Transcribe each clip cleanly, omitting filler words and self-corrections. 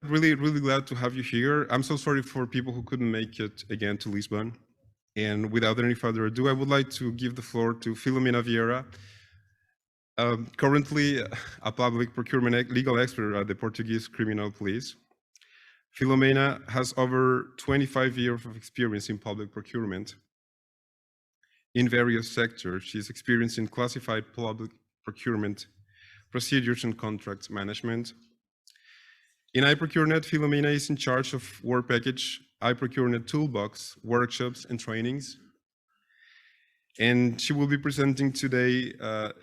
really glad to have you here. I'm so sorry for people who couldn't make it again to Lisbon. And without any further ado, I would like to give the floor to Filomena Vieira, currently a public procurement legal expert at the Portuguese Criminal Police. Filomena has over 25 years of experience in public procurement in various sectors. She's experienced in classified public procurement, procedures and contracts management. In iProcureNet, Filomena is in charge of work package, iProcureNet Toolbox, workshops and trainings. And she will be presenting today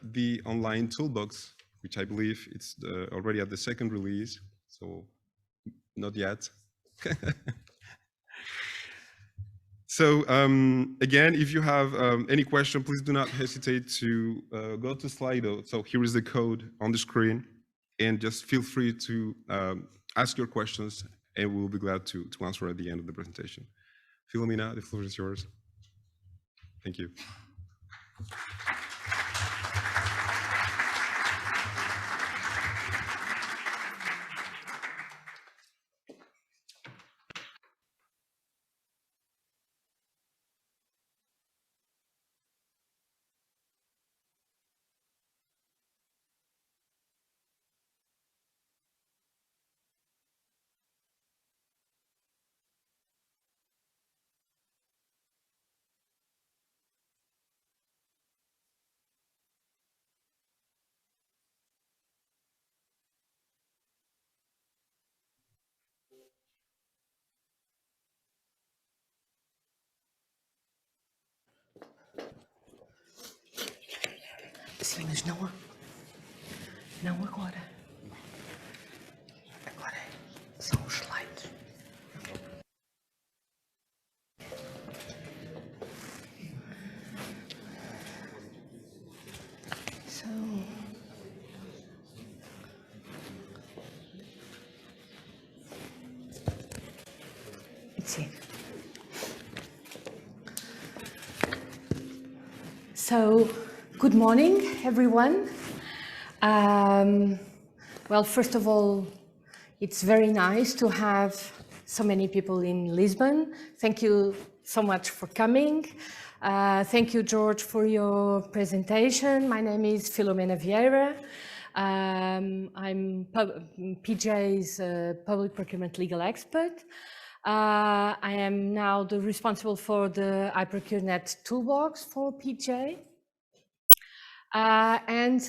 the online Toolbox, which I believe it's already at the second release, so not yet. So again, if you have any question, please do not hesitate to go to Slido. So here is the code on the screen, and just feel free to ask your questions, and we'll be glad to answer at the end of the presentation. Filomena, the floor is yours. Thank you. Sim, mas não agora. Agora são os slides. So, it's it. So, good morning, everyone. Well, first of all, it's very nice to have so many people in Lisbon. Thank you so much for coming. Thank you, George, for your presentation. My name is Filomena Vieira. I'm PJ's public procurement legal expert. I am now the responsible for the iProcureNet toolbox for PJ. And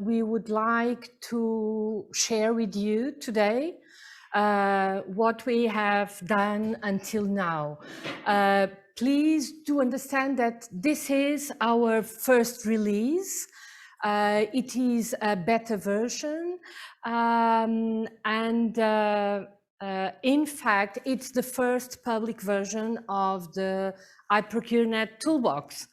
we would like to share with you today what we have done until now. Please do understand that this is our first release. It is a beta version, in fact, it's the first public version of the iProcureNet toolbox.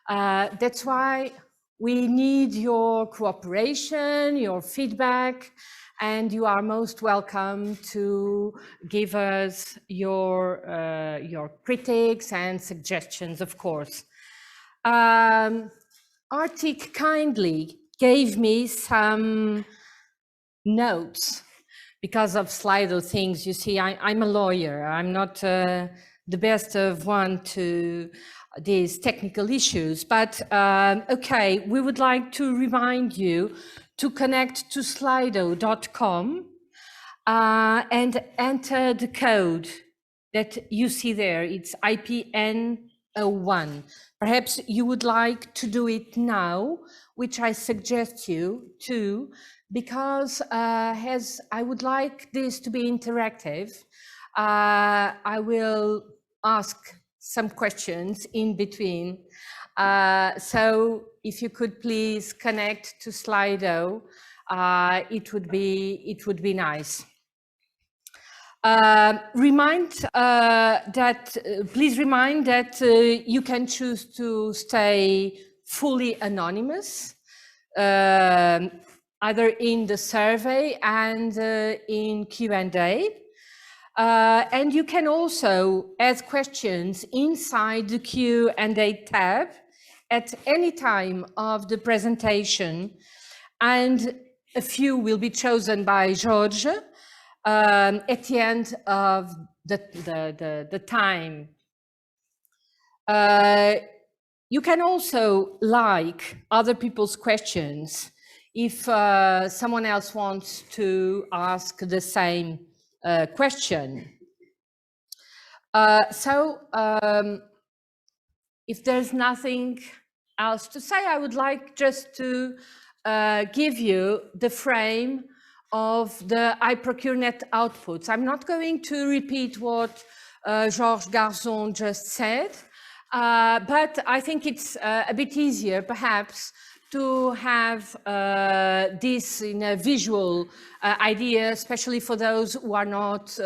That's why we need your cooperation, your feedback, and you are most welcome to give us your critiques and suggestions, of course. Arctic kindly gave me some notes because of Slido things. You see, I'm a lawyer. I'm not the best of one to these technical issues, but okay, we would like to remind you to connect to slido.com and enter the code that you see there. It's IPN01. Perhaps you would like to do it now, which I suggest you to, because as I would like this to be interactive, I will ask some questions in between. So if you could please connect to Slido, it would be nice. Please remind that you can choose to stay fully anonymous, either in the survey and in Q&A. And you can also ask questions inside the Q&A tab at any time of the presentation, and a few will be chosen by George at the end of the time. You can also like other people's questions if someone else wants to ask the same question. If there's nothing else to say, I would like just to give you the frame of the iProcureNet outputs. I'm not going to repeat what Georges Garzon just said, but I think it's a bit easier, perhaps, to have this in a visual idea, especially for those who are not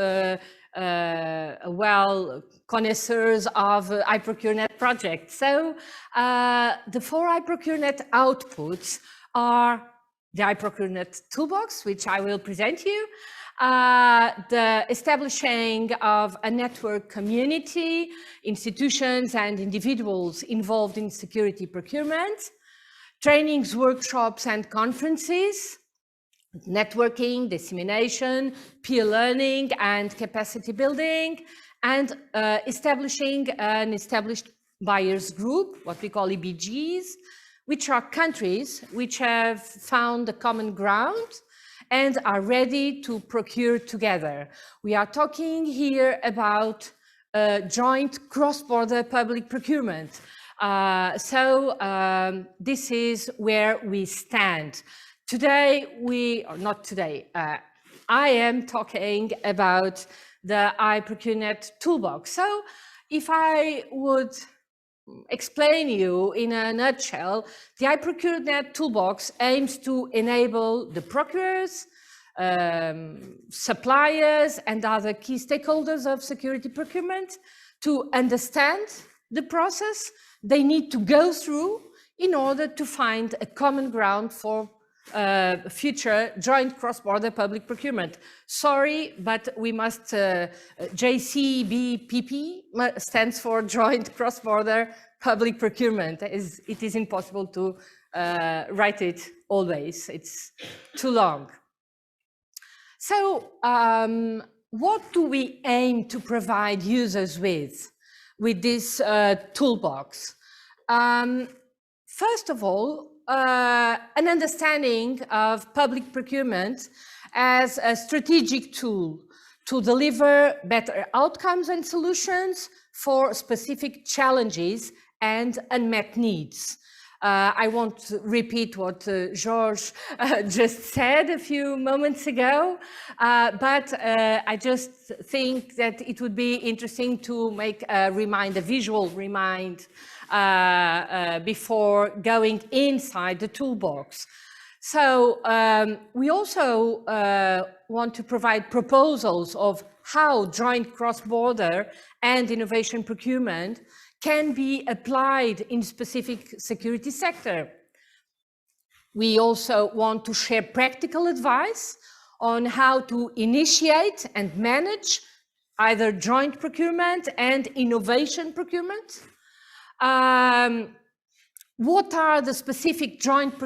well connoisseurs of iProcureNet project. So the 4 iProcureNet outputs are the iProcureNet toolbox, which I will present you, the establishing of a network community, institutions and individuals involved in security procurement, trainings, workshops and conferences, networking, dissemination, peer learning and capacity building, and establishing an established buyers group, what we call EBGs, which are countries which have found a common ground and are ready to procure together. We are talking here about joint cross-border public procurement. This is where we stand. Today, I am talking about the iProcureNet toolbox. So if I would explain you in a nutshell, the iProcureNet toolbox aims to enable the procurers, suppliers and other key stakeholders of security procurement to understand the process they need to go through in order to find a common ground for future joint cross-border public procurement. Sorry, but we must, JCBPP stands for Joint Cross-Border Public Procurement. It is impossible to write it always, it's too long. So what do we aim to provide users with this toolbox? First of all, an understanding of public procurement as a strategic tool to deliver better outcomes and solutions for specific challenges and unmet needs. I won't repeat what Georges just said a few moments ago, but I just think that it would be interesting to make a visual remind before going inside the toolbox. So we also want to provide proposals of how joint cross-border and innovation procurement can be applied in specific security sector. We also want to share practical advice on how to initiate and manage either joint procurement and innovation procurement. What is the specific joint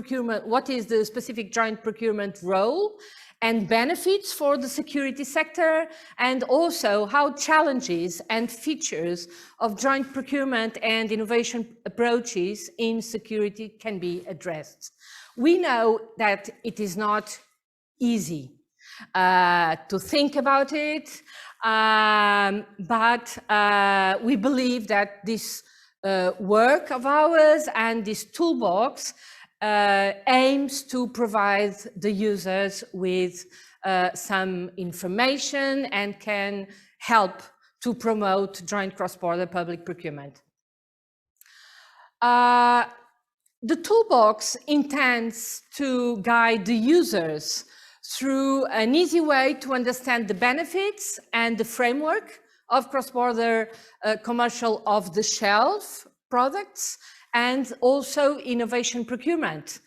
procurement role and benefits for the security sector, and also how challenges and features of joint procurement and innovation approaches in security can be addressed. We know that it is not easy to think about it, but we believe that this work of ours and this toolbox aims to provide the users with some information and can help to promote joint cross-border public procurement. The toolbox intends to guide the users through an easy way to understand the benefits and the framework of cross-border commercial off-the-shelf products and also innovation procurement.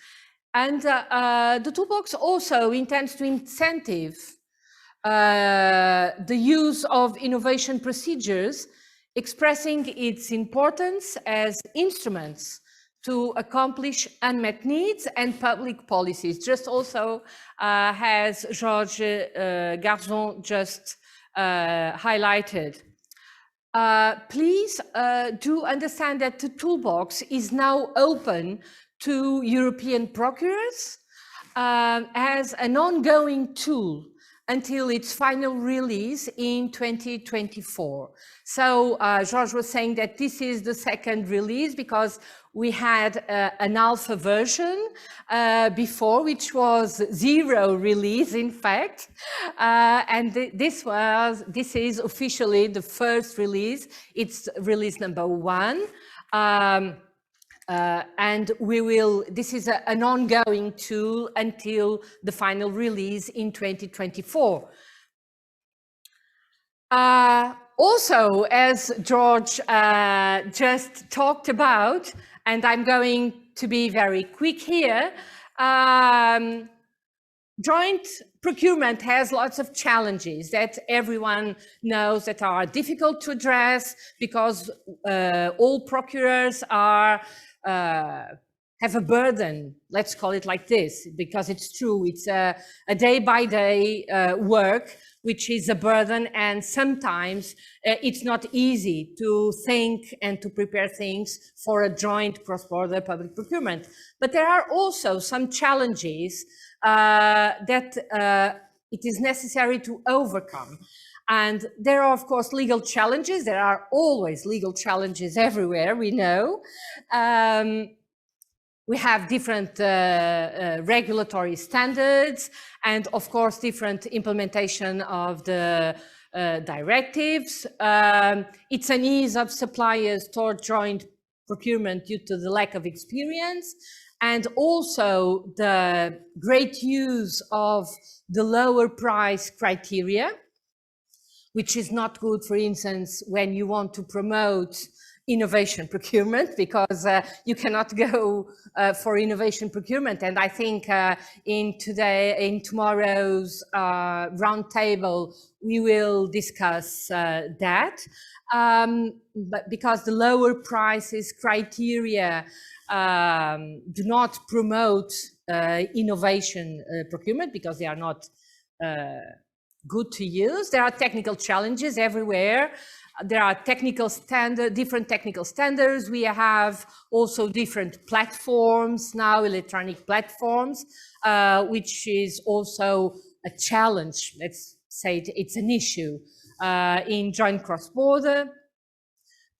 And the toolbox also intends to incentive the use of innovation procedures, expressing its importance as instruments to accomplish unmet needs and public policies, just also as Georges Garzon just highlighted. Please do understand that the toolbox is now open to European procurers as an ongoing tool until its final release in 2024. So Georges was saying that this is the second release because we had an alpha version before, which was 0 release, in fact. And this is officially the first release. It's release number 1. And this is an ongoing tool until the final release in 2024. Also, as George just talked about, and I'm going to be very quick here, joint procurement has lots of challenges that everyone knows that are difficult to address because all procurers have a burden, let's call it like this, because it's true, it's a day-by-day work, which is a burden, and sometimes it's not easy to think and to prepare things for a joint cross-border public procurement. But there are also some challenges that it is necessary to overcome. And there are, of course, legal challenges. There are always legal challenges everywhere, we know. We have different regulatory standards and, of course, different implementation of the directives. It's an ease of suppliers toward joint procurement due to the lack of experience, and also the great use of the lower price criteria, which is not good, for instance, when you want to promote innovation procurement, because you cannot go for innovation procurement. And I think in tomorrow's roundtable, we will discuss that. But because the lower prices criteria do not promote innovation procurement, because they are not good to use. There are technical challenges everywhere. There are different technical standards. We have also different platforms now, electronic platforms, which is also a challenge. Let's say it's an issue in joint cross-border.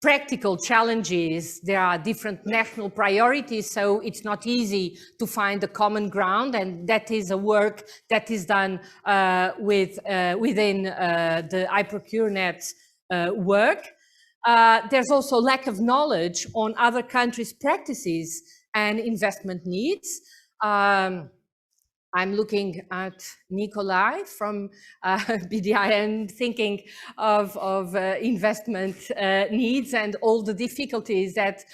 Practical challenges, there are different national priorities, so it's not easy to find a common ground, and that is a work that is done within the iProcureNet work. There's also lack of knowledge on other countries' practices and investment needs. I'm looking at Nikolai from BDI and thinking of investment needs and all the difficulties that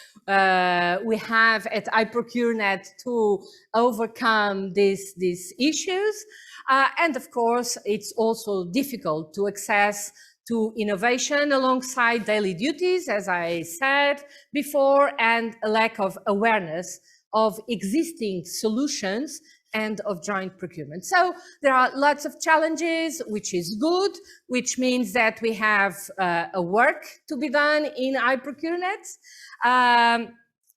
we have at iProcureNet to overcome these issues. And of course, it's also difficult to access to innovation alongside daily duties, as I said before, and a lack of awareness of existing solutions and of joint procurement. So there are lots of challenges, which is good, which means that we have a work to be done in iProcureNet.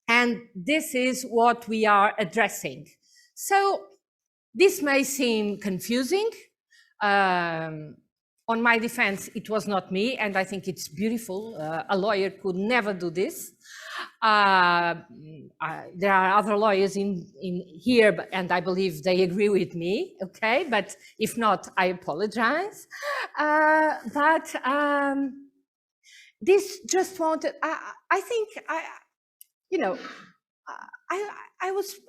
And this is what we are addressing. So this may seem confusing. On my defense, it was not me, and I think it's beautiful. A lawyer could never do this. There are other lawyers in here, and I believe they agree with me, okay? But if not, I apologize. This just wanted, I think,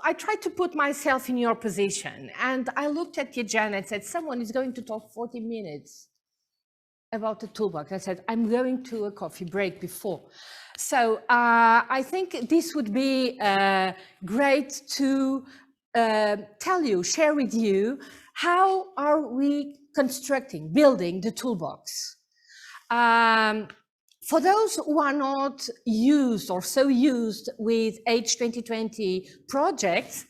I tried to put myself in your position, and I looked at the agenda and said, someone is going to talk 40 minutes about the toolbox. I said, I'm going to a coffee break before. So I think this would be great to share with you, how are we building the toolbox? For those who are not used or so used with H2020 projects,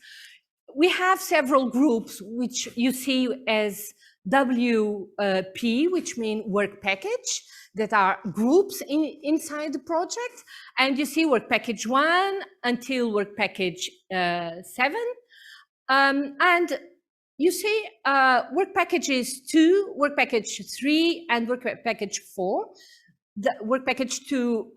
we have several groups which you see as WP, which mean work package, that are groups inside the project. And you see work package 1 until work package 7. And you see work packages 2, work package 3, and work package 4. The work package 2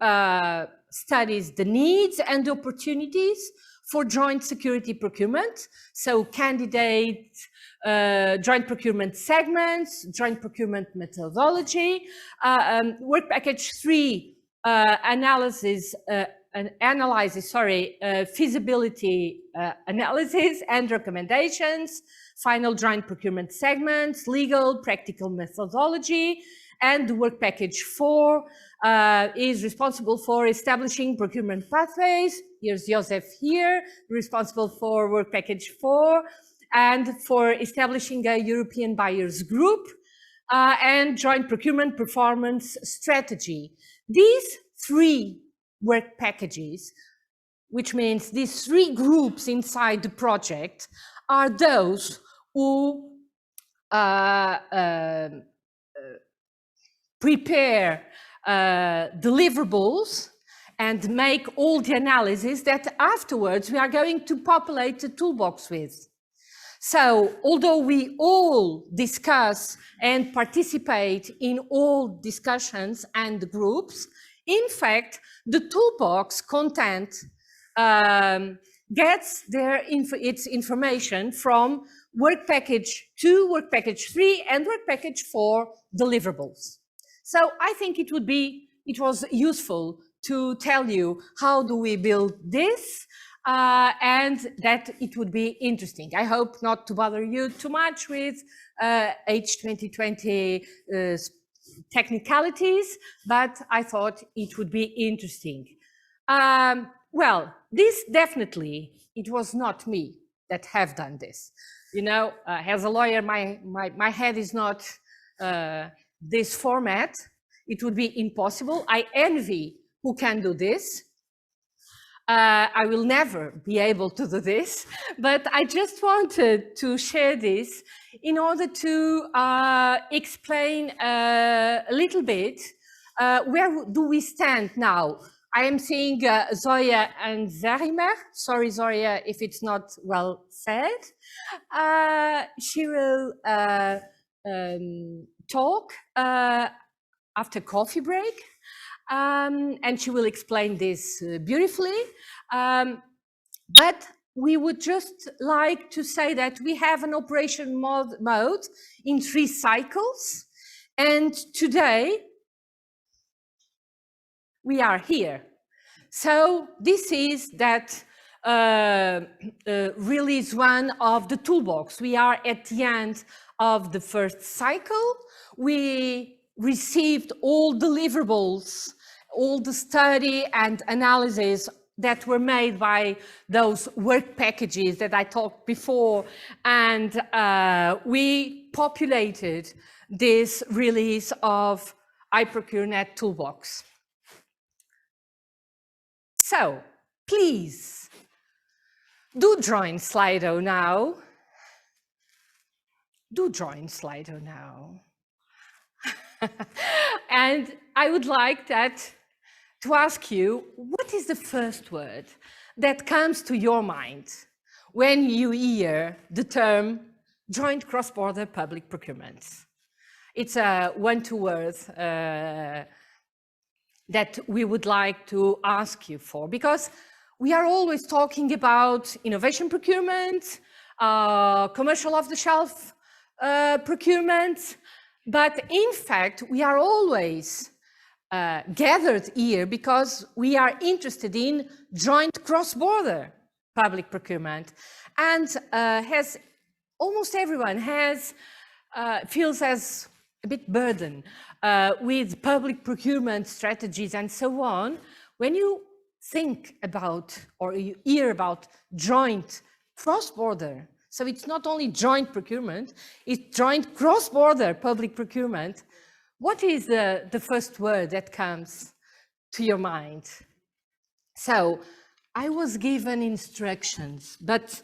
studies the needs and the opportunities for joint security procurement. So candidate, joint procurement segments, joint procurement methodology. Work package 3 analyzes feasibility analysis and recommendations, final joint procurement segments, legal, practical methodology. And the work package 4 is responsible for establishing procurement pathways. Here's Joseph here, responsible for work package 4, and for establishing a European buyers group and joint procurement performance strategy. These 3 work packages, which means these 3 groups inside the project, are those who prepare deliverables and make all the analysis that afterwards we are going to populate the toolbox with. So although we all discuss and participate in all discussions and groups, in fact, the toolbox content gets its information from work package 2, work package 3, and work package 4 deliverables. So I think it was useful to tell you how do we build this, and that it would be interesting. I hope not to bother you too much with H2020 technicalities, but I thought it would be interesting. Well, this definitely, it was not me that have done this. You know, as a lawyer, my head is not this format. It would be impossible. I envy who can do this. I will never be able to do this, but I just wanted to share this in order to explain a little bit where do we stand now. I am seeing Zoya and Zarimer. Sorry, Zoya, if it's not well said. She will talk after coffee break. And she will explain this beautifully. But we would just like to say that we have an operation mode in 3 cycles. And today we are here. So this is that release 1 of the toolbox. We are at the end of the first cycle. We received all deliverables, all the study and analysis that were made by those work packages that I talked before, and we populated this release of iProcureNet Toolbox. So please do join Slido now. Do join Slido now. And I would like to ask you, what is the first word that comes to your mind when you hear the term joint cross-border public procurement? It's a 1-2 words that we would like to ask you for, because we are always talking about innovation procurement, commercial off-the-shelf procurement, but in fact, we are always gathered here because we are interested in joint cross-border public procurement. And has almost everyone feels as a bit burdened with public procurement strategies and so on. When you think about or you hear about joint cross-border, so it's not only joint procurement, it's joint cross-border public procurement. What is the first word that comes to your mind. So I was given instructions, but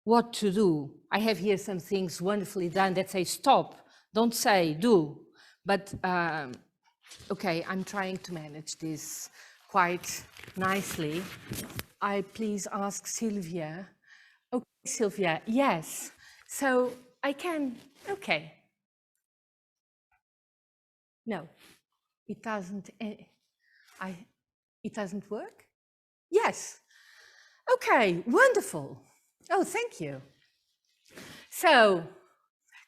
what to do? I have here some things wonderfully done that say stop, don't say do. But okay, I'm trying to manage this quite nicely. I please ask Sylvia. Okay, Sylvia, yes. So I can, okay. No, it doesn't, it doesn't work? Yes. Okay, wonderful. Oh, thank you. So,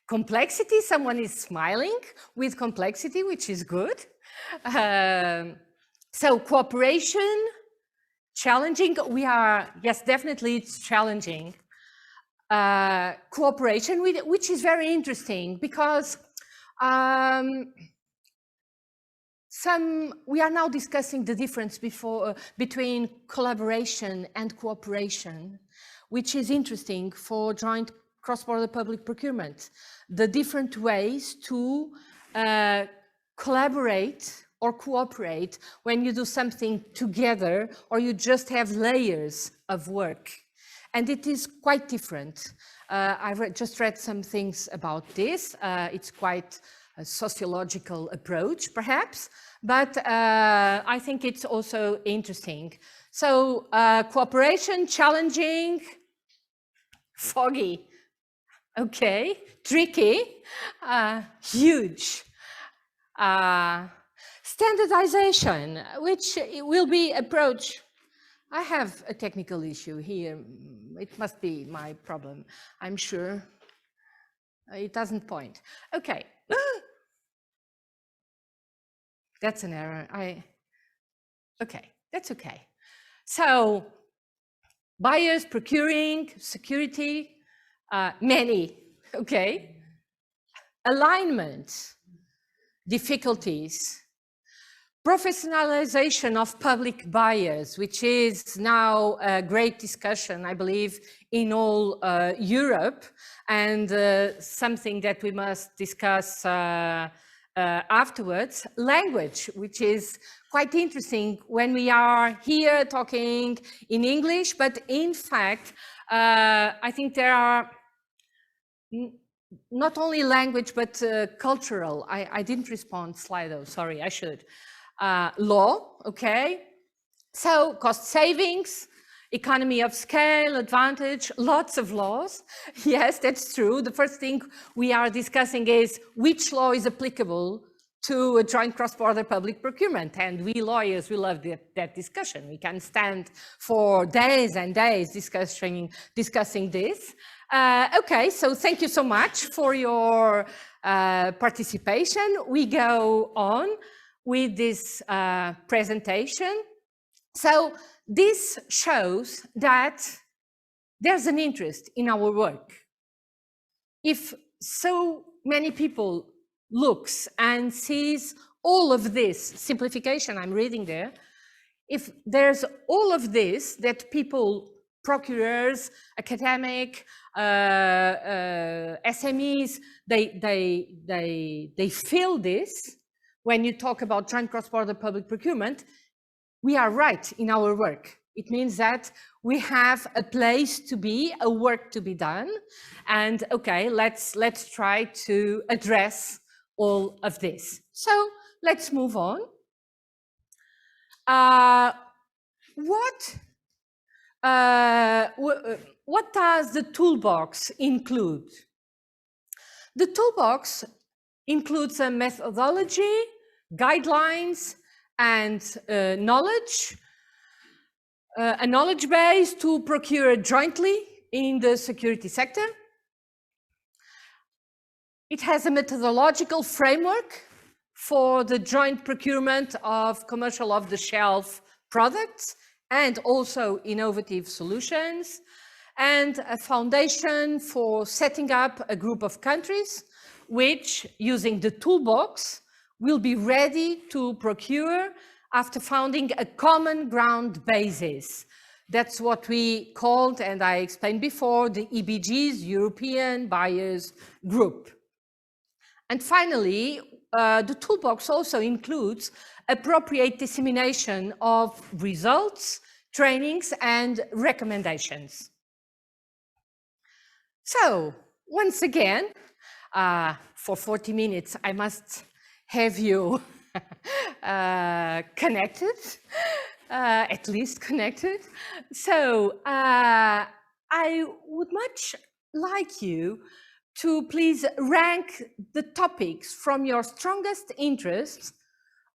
complexity, someone is smiling with complexity, which is good. So, cooperation, challenging, we are, yes, definitely it's challenging. Cooperation, which is very interesting because we are now discussing the difference between collaboration and cooperation, which is interesting for joint cross-border public procurement. The different ways to collaborate or cooperate when you do something together or you just have layers of work. And it is quite different. I just read some things about this. It's quite a sociological approach, perhaps, but I think it's also interesting. So cooperation, challenging, foggy, okay, tricky, huge. Standardization, which will be approached. I have a technical issue here. It must be my problem, I'm sure. It doesn't point. Okay. That's an error. Okay, that's okay. So, buyers, procuring, security, many, okay. Alignment, difficulties. Professionalization of public buyers, which is now a great discussion, I believe, in all Europe, and something that we must discuss afterwards. Language, which is quite interesting when we are here talking in English, but in fact, I think there are not only language, but cultural. I didn't respond, Slido, sorry, I should. Law, okay. So cost savings, economy of scale, advantage, lots of laws. Yes, that's true. The first thing we are discussing is which law is applicable to a joint cross-border public procurement. And we lawyers, we love that discussion. We can stand for days and days discussing this. Okay, so thank you so much for your participation. We go on with this presentation. So this shows that there's an interest in our work. If so many people looks and sees all of this simplification I'm reading there, if there's all of this that people, procurers, academic, SMEs, they feel this, when you talk about joint cross-border public procurement, we are right in our work. It means that we have a place to be, a work to be done. And okay, let's try to address all of this. So let's move on. What does the toolbox include? The toolbox includes a methodology, guidelines, and knowledge, a knowledge base to procure jointly in the security sector. It has a methodological framework for the joint procurement of commercial off-the-shelf products and also innovative solutions, and a foundation for setting up a group of countries which, using the toolbox, will be ready to procure after founding a common ground basis. That's what we called, and I explained before, the EBG's European Buyers Group. And finally, the toolbox also includes appropriate dissemination of results, trainings, and recommendations. So, once again, for 40 minutes, I must have you connected, at least connected. So, I would much like you to please rank the topics from your strongest interest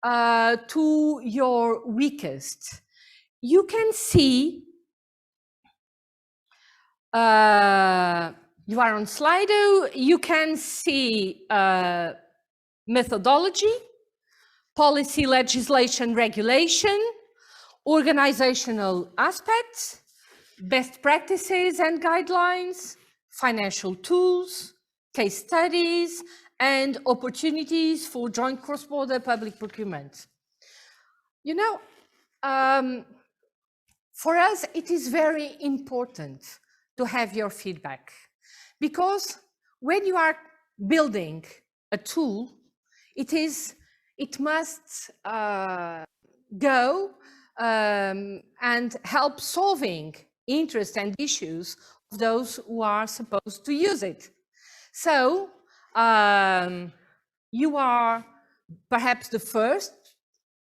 to your weakest. You can see, you are on Slido, you can see methodology, policy, legislation, regulation, organizational aspects, best practices and guidelines, financial tools, case studies, and opportunities for joint cross-border public procurement. You know, for us, it is very important to have your feedback, because when you are building a tool, it must go and help solving interests and issues of those who are supposed to use it. So you are perhaps the first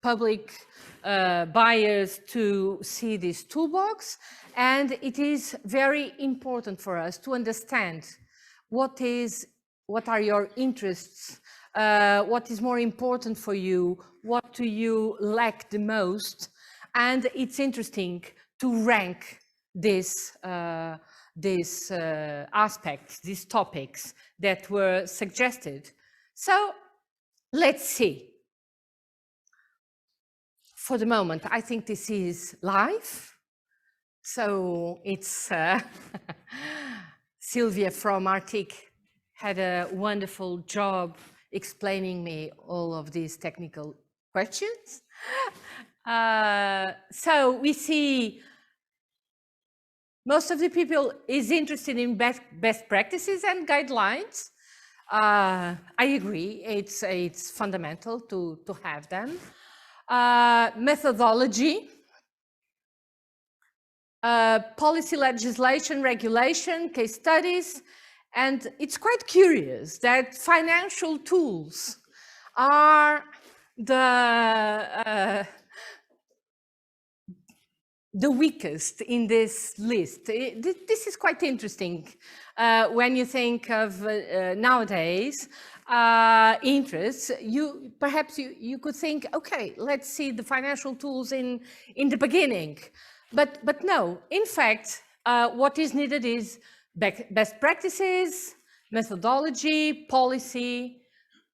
public buyers to see this toolbox, and it is very important for us to understand what are your interests, what is more important for you, what do you lack the most, and it's interesting to rank these aspects, these topics that were suggested. So let's see. For the moment, I think this is live. So it's Sylvia from Arctic had a wonderful job explaining me all of these technical questions. So we see most of the people is interested in best practices and guidelines. I agree, it's fundamental to have them. Methodology, policy, legislation, regulation, case studies, and it's quite curious that financial tools are the weakest in this list. This is quite interesting when you think of nowadays interests. Perhaps you could think, okay, let's see the financial tools in the beginning, but no. In fact, what is needed is best practices, methodology, policy,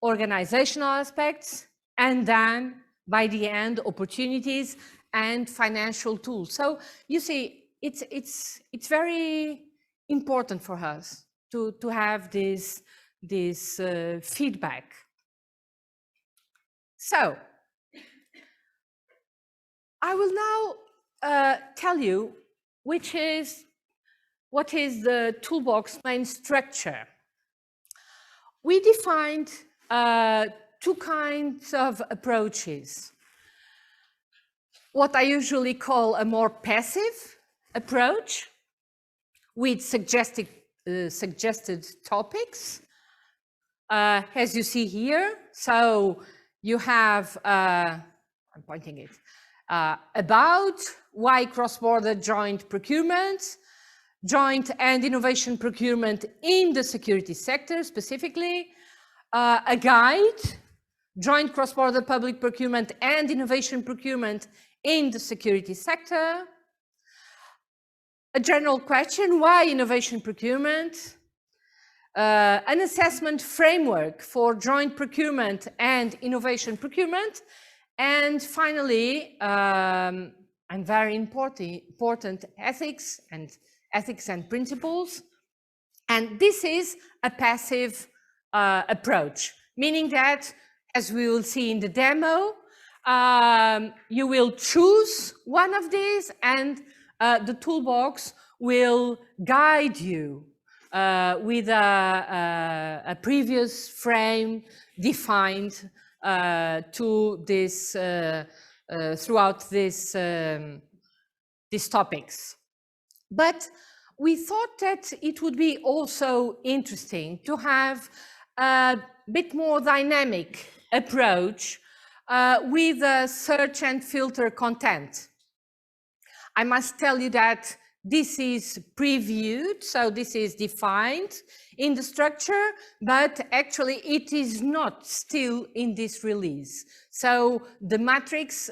organizational aspects, and then by the end, opportunities and financial tools. So you see, it's very important for us to have this feedback. So I will now tell you what is the toolbox main structure. We defined two kinds of approaches. What I usually call a more passive approach with suggested topics, as you see here. So you have, I'm pointing it, about why cross-border joint procurement, joint and innovation procurement in the security sector specifically, a guide, joint cross-border public procurement and innovation procurement in the security sector, a general question, why innovation procurement, an assessment framework for joint procurement and innovation procurement, and finally, and very important, ethics and principles. And this is a passive approach, meaning that, as we will see in the demo, you will choose one of these, and the toolbox will guide you with a previous frame defined to this throughout this these topics. But we thought that it would be also interesting to have a bit more dynamic approach with search and filter content. I must tell you that this is previewed, so this is defined in the structure, but actually it is not still in this release. So the matrix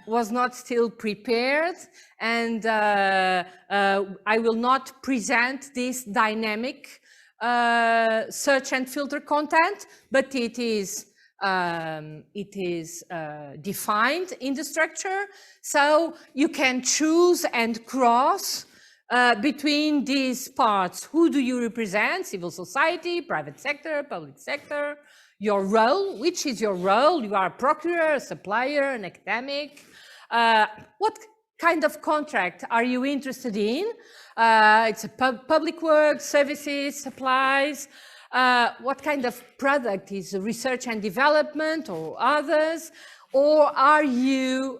was not still prepared, and I will not present this dynamic search and filter content, but it is defined in the structure, so you can choose and cross between these parts. Who do you represent? Civil society, private sector, public sector, your role. Which is your role? You are a procurer, a supplier, an academic. What kind of contract are you interested in? It's a public work, services, supplies. What kind of product is research and development or others? Or are you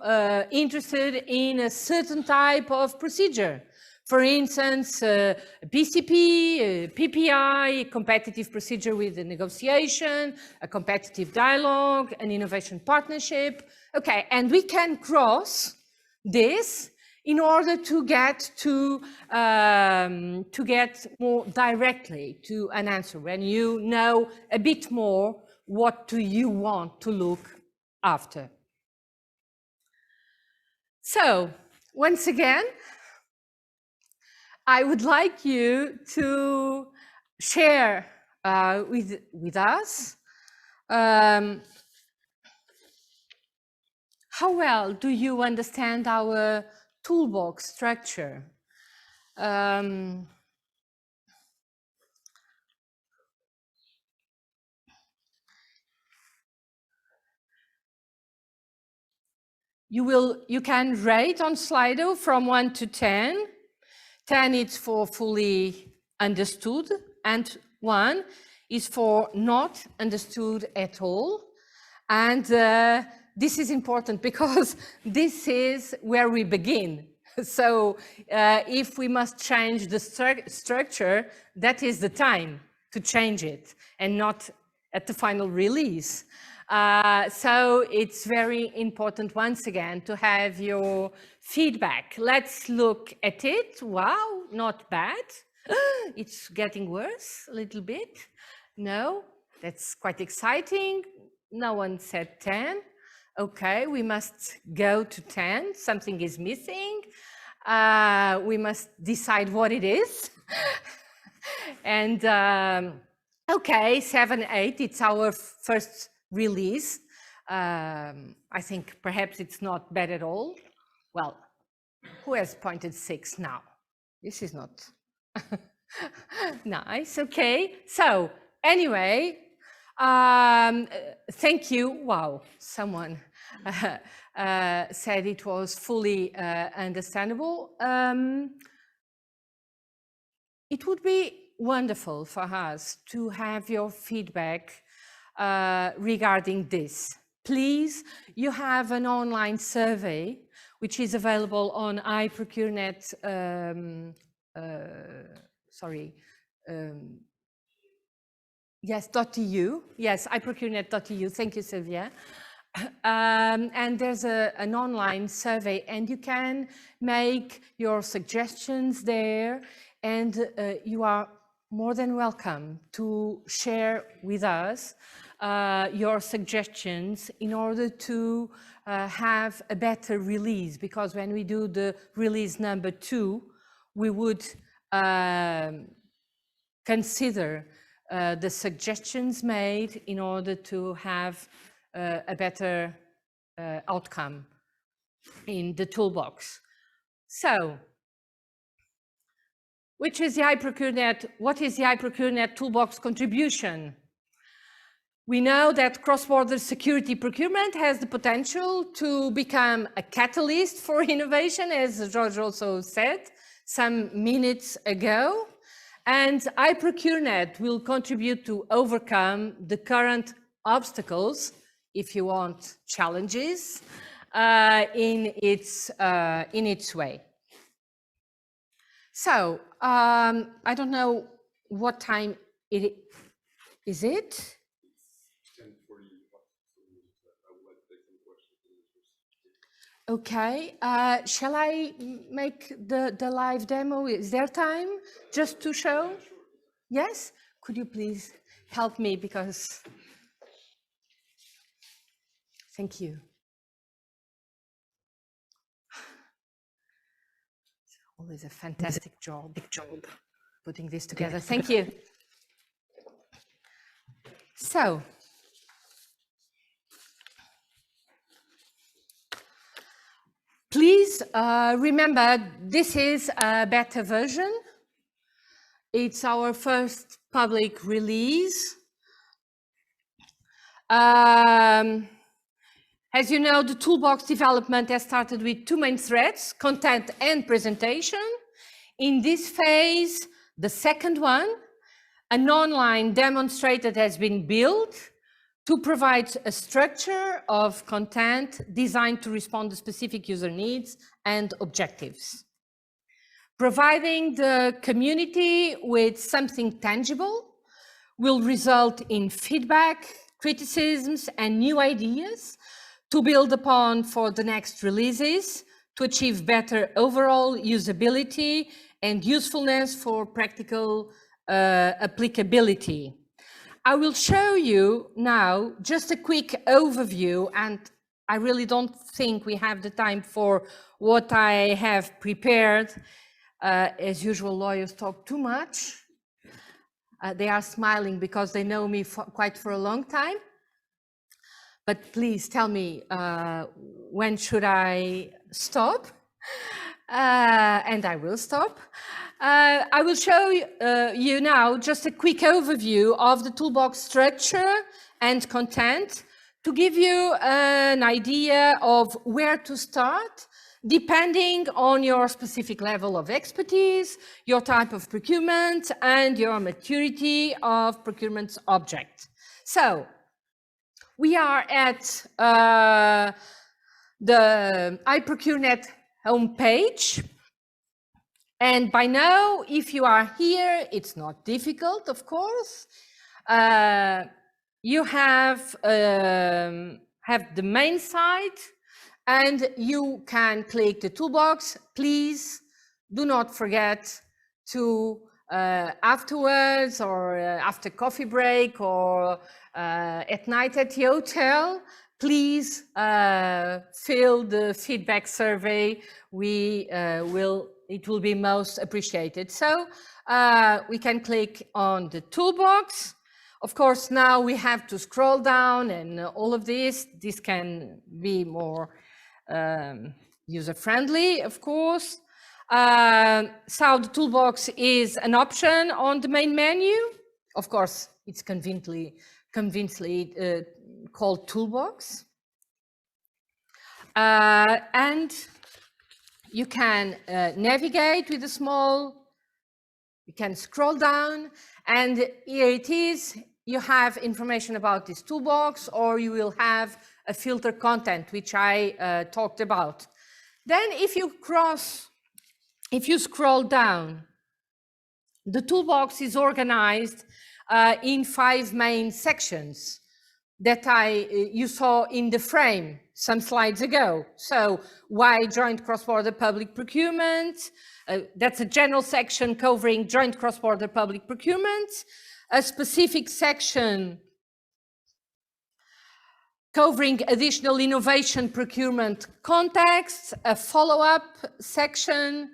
interested in a certain type of procedure? For instance, PCP, PPI, competitive procedure with a negotiation, a competitive dialogue, an innovation partnership. Okay, and we can cross this in order to get more directly to an answer, when you know a bit more what do you want to look after. So once again, I would like you to share with us how well do you understand our toolbox structure? You can rate on Slido from 1 to 10. 10 is for fully understood, and 1 is for not understood at all. And this is important because this is where we begin. So if we must change the structure, that is the time to change it, and not at the final release. So it's very important, once again, to have your feedback. Let's look at it. Wow, not bad. It's getting worse a little bit. No, that's quite exciting. No one said 10. Okay, we must go to 10. Something is missing. We must decide what it is. And okay, 7, 8, it's our first release. I think perhaps it's not bad at all. Well, who has pointed 6 now? This is not nice. Okay, so anyway, thank you. Wow, someone said it was fully understandable. It would be wonderful for us to have your feedback regarding this. Please, you have an online survey which is available on iProcureNet, yes, .eu. Yes, iProcureNet.eu. Thank you, Sylvia. And there's an online survey, and you can make your suggestions there, and you are more than welcome to share with us your suggestions in order to have a better release, because when we do the release number 2, we would consider the suggestions made in order to have a better outcome in the toolbox. So, which is the iProcureNet? What is the iProcureNet toolbox contribution? We know that cross-border security procurement has the potential to become a catalyst for innovation, as George also said some minutes ago. And iProcureNet will contribute to overcome the current obstacles if you want, challenges in its way. So I don't know what time it is. It? Okay, shall I make the live demo? Is there time just to show? Yes? Could you please help me, because thank you. It's always a fantastic job, big job putting this together. Thank you. So, please remember, this is a beta version. It's our first public release. As you know, the Toolbox development has started with two main threads, content and presentation. In this phase, the second one, an online demonstrator has been built to provide a structure of content designed to respond to specific user needs and objectives. Providing the community with something tangible will result in feedback, criticisms, and new ideas to build upon for the next releases to achieve better overall usability and usefulness for practical applicability. I will show you now just a quick overview, and I really don't think we have the time for what I have prepared. As usual, lawyers talk too much. They are smiling because they know me quite for a long time. But please tell me, when should I stop? And I will stop. I will show you now just a quick overview of the Toolbox structure and content to give you an idea of where to start, depending on your specific level of expertise, your type of procurement, and your maturity of procurement object. So, we are at the iProcureNet homepage. And by now, if you are here, it's not difficult, of course. You have the main site, and you can click the toolbox. Please do not forget to, afterwards or after coffee break or at night at the hotel, please fill the feedback survey. It will be most appreciated. So we can click on the toolbox. Of course, now we have to scroll down and all of this. This can be more user-friendly, of course. So the toolbox is an option on the main menu. Of course, it's conveniently called Toolbox. And you can navigate with a small, you can scroll down, and here it is. You have information about this toolbox, or you will have a filter content, which I talked about. Then if you scroll down, the toolbox is organized in 5 main sections that you saw in the frame some slides ago. So why joint cross-border public procurement? That's a general section covering joint cross-border public procurement. A specific section covering additional innovation procurement context. A follow-up section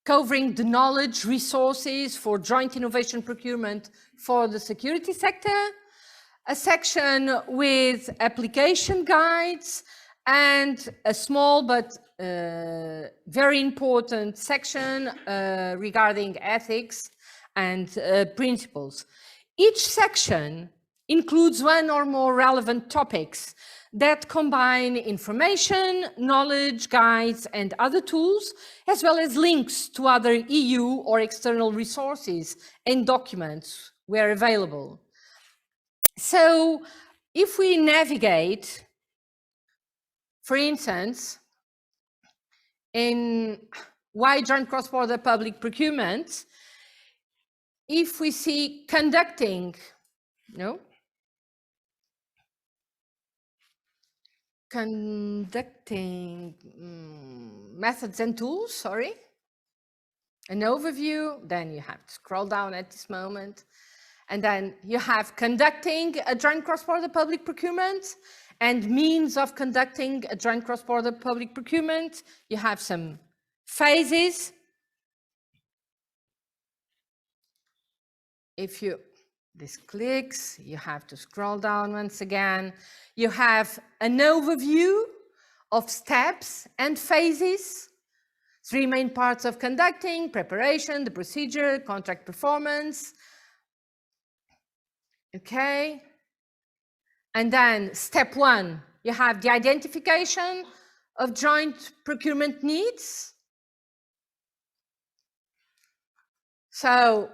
covering the knowledge resources for joint innovation procurement for the security sector. A section with application guides, and a small but very important section regarding ethics and principles. Each section includes 1 or more relevant topics that combine information, knowledge, guides, and other tools, as well as links to other EU or external resources and documents where available. So if we navigate, for instance, in why joint cross-border public procurement, if we see conducting, methods and tools, sorry, an overview, then you have to scroll down at this moment, and then you have conducting a joint cross-border public procurement and means of conducting a joint cross-border public procurement. You have some phases. If this clicks, you have to scroll down once again. You have an overview of steps and phases. 3 main parts of conducting: preparation, the procedure, contract performance. Okay. And then step 1, you have the identification of joint procurement needs. So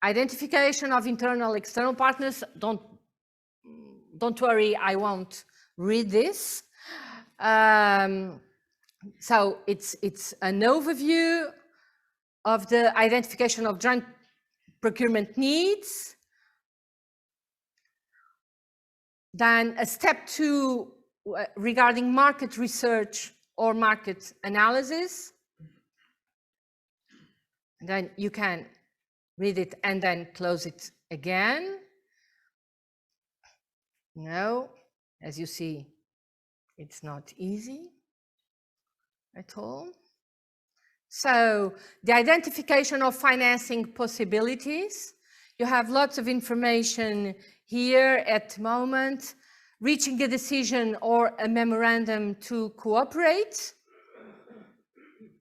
identification of internal, external partners, don't worry, I won't read this. So it's an overview of the identification of joint procurement needs. Then a step 2 regarding market research or market analysis. And then you can read it and then close it again. No, as you see, it's not easy at all. So the identification of financing possibilities. You have lots of information here at the moment. Reaching a decision or a memorandum to cooperate.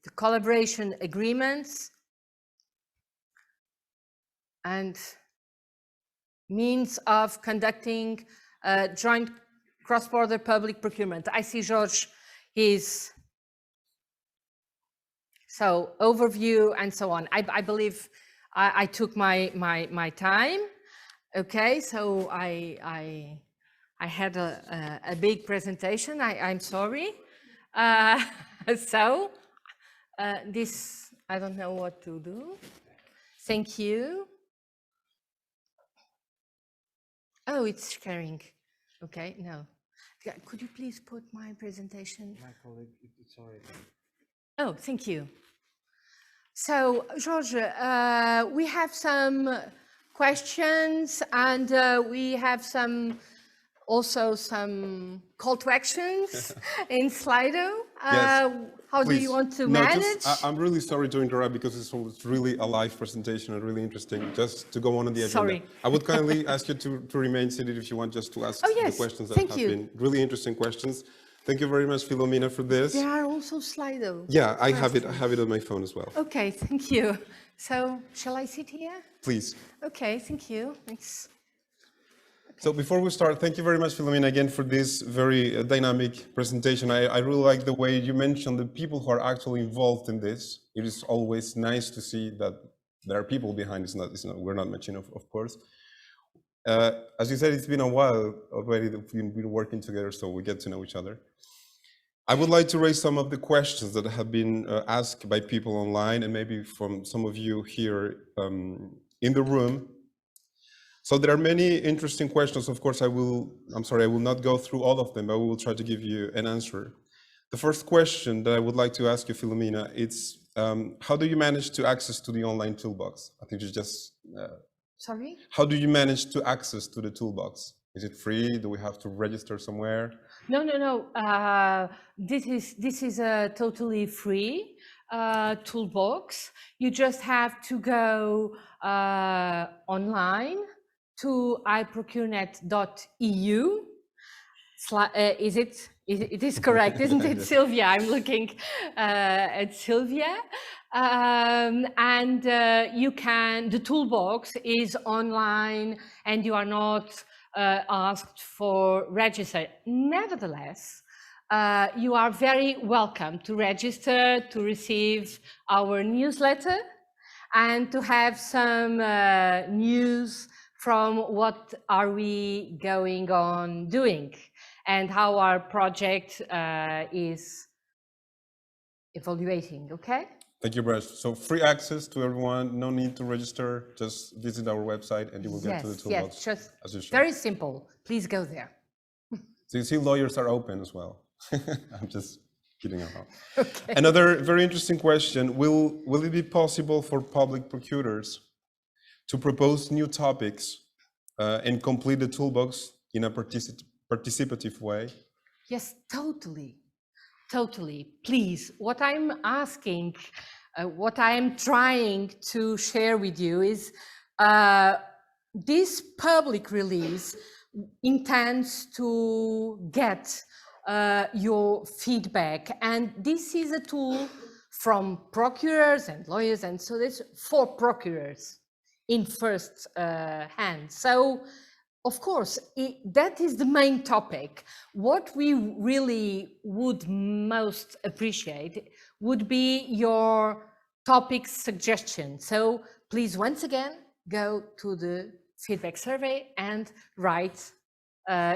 The collaboration agreements. And means of conducting joint cross-border public procurement. I see George, so overview and so on. I believe I took my time. Okay, so I had a big presentation. I'm sorry. So this, I don't know what to do. Thank you. Oh, it's sharing. Okay, no. Could you please put my presentation? My colleague, it's already. Oh, thank you. So, George, we have some questions and we have also some call to actions in Slido. Yes, how please. do you want to No, manage? I'm really sorry to interrupt because this was really a live presentation and really interesting. Just to go on the agenda. Sorry. I would kindly ask you to remain seated if you want, just to ask the questions that have been really interesting questions. Thank you very much, Filomena, for this. There are also Slido. Yeah, I have it on my phone as well. Okay, thank you. So, shall I sit here? Please. Okay, thank you. Thanks. So before we start, thank you very much, Filomena, again for this very dynamic presentation. I really like the way you mentioned the people who are actually involved in this. It is always nice to see that there are people behind. We're not machine, of course. As you said, it's been a while already that we've been working together, so we get to know each other. I would like to raise some of the questions that have been asked by people online and maybe from some of you here in the room. So there are many interesting questions. Of course, I will not go through all of them, but we will try to give you an answer. The first question that I would like to ask you, Filomena, it's how do you manage to access to the online toolbox? I think you just... Sorry? How do you manage to access to the toolbox? Is it free? Do we have to register somewhere? No. This is a totally free toolbox. You just have to go online to iProcureNet.eu. It is correct, isn't it, Sylvia? I'm looking at Sylvia. The toolbox is online and you are not asked for register. Nevertheless, you are very welcome to register, to receive our newsletter and to have some news from what are we going on doing and how our project is evaluating, okay? Thank you, Brad. So free access to everyone, no need to register, just visit our website and you will get to the toolbox. Yes, just as usual. very simple. Please go there. So you see, lawyers are open as well. I'm just kidding around. Okay. Another very interesting question, will it be possible for public procurers to propose new topics and complete the toolbox in a participative way? Yes, totally. Totally. Please, what I'm asking, what I'm trying to share with you is this public release intends to get your feedback. And this is a tool from procurers and lawyers, and so this for procurers in first hand. So, of course, that is the main topic. What we really would most appreciate would be your topic suggestion. So please, once again, go to the feedback survey and write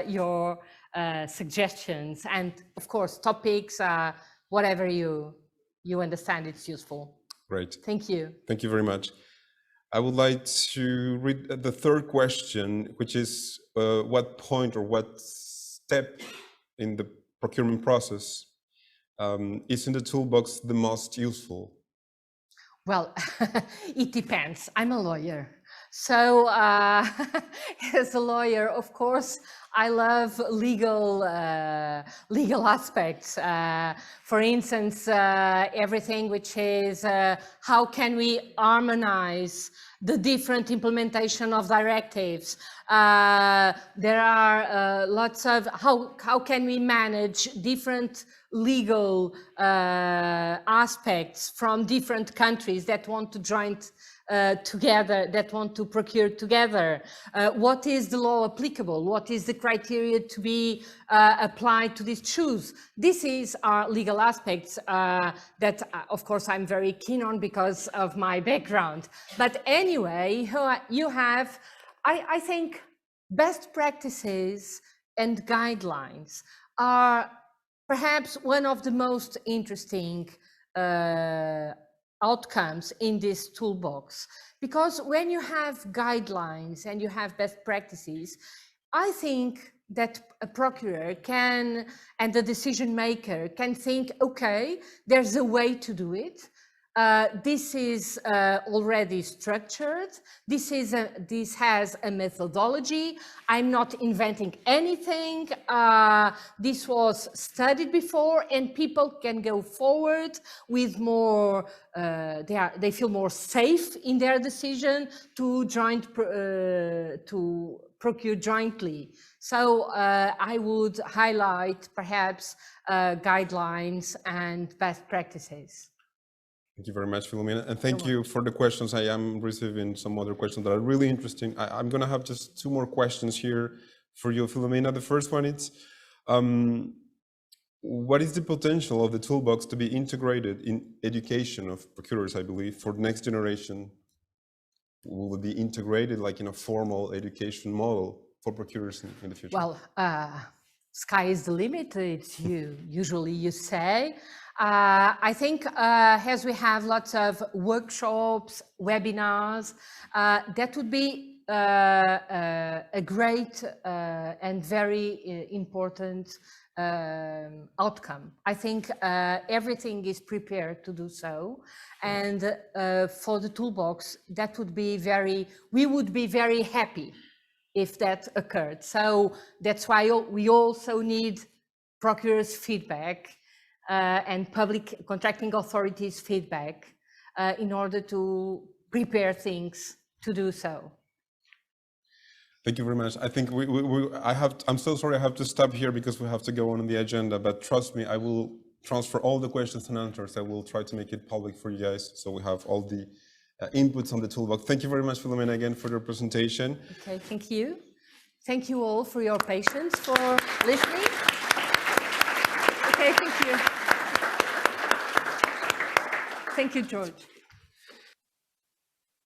your suggestions. And of course, topics, whatever you understand it's useful. Great. Thank you. Thank you very much. I would like to read the third question, which is what point or what step in the procurement process is in the toolbox the most useful? Well, it depends. I'm a lawyer. So as a lawyer, of course, I love legal aspects. For instance, everything which is how can we harmonize the different implementation of directives. There are lots of how can we manage different legal aspects from different countries that want to join together, that want to procure together. What is the law applicable? What is the criteria to be applied to these issues? This is our legal aspects that, of course, I'm very keen on because of my background. But anyway, you have, I think, best practices and guidelines are perhaps one of the most interesting outcomes in this toolbox, because when you have guidelines and you have best practices, I think that a procurer can, and the decision maker can think, okay, there's a way to do it. This is already structured. This has a methodology. I'm not inventing anything. This was studied before, and people can go forward with more. They feel more safe in their decision to procure jointly. So I would highlight perhaps guidelines and best practices. Thank you very much, Filomena. And thank you for the questions. I am receiving some other questions that are really interesting. I'm going to have just two more questions here for you, Filomena. The first one is, what is the potential of the toolbox to be integrated in education of procurers, I believe, for the next generation? Will it be integrated like in a formal education model for procurers in the future? Well, sky is the limit, it's usually you say. I think as we have lots of workshops, webinars, that would be a great and very important outcome. I think everything is prepared to do so. And for the toolbox, that would be we would be very happy if that occurred. So that's why we also need procurers' feedback and public contracting authorities' feedback in order to prepare things to do so. Thank you very much. I think I'm so sorry I have to stop here because we have to go on the agenda, but trust me, I will transfer all the questions and answers. I will try to make it public for you guys so we have all the inputs on the toolbox. Thank you very much, Filomena, again for your presentation. Okay, thank you. Thank you all for your patience, for listening. Okay, thank you. Thank you, George.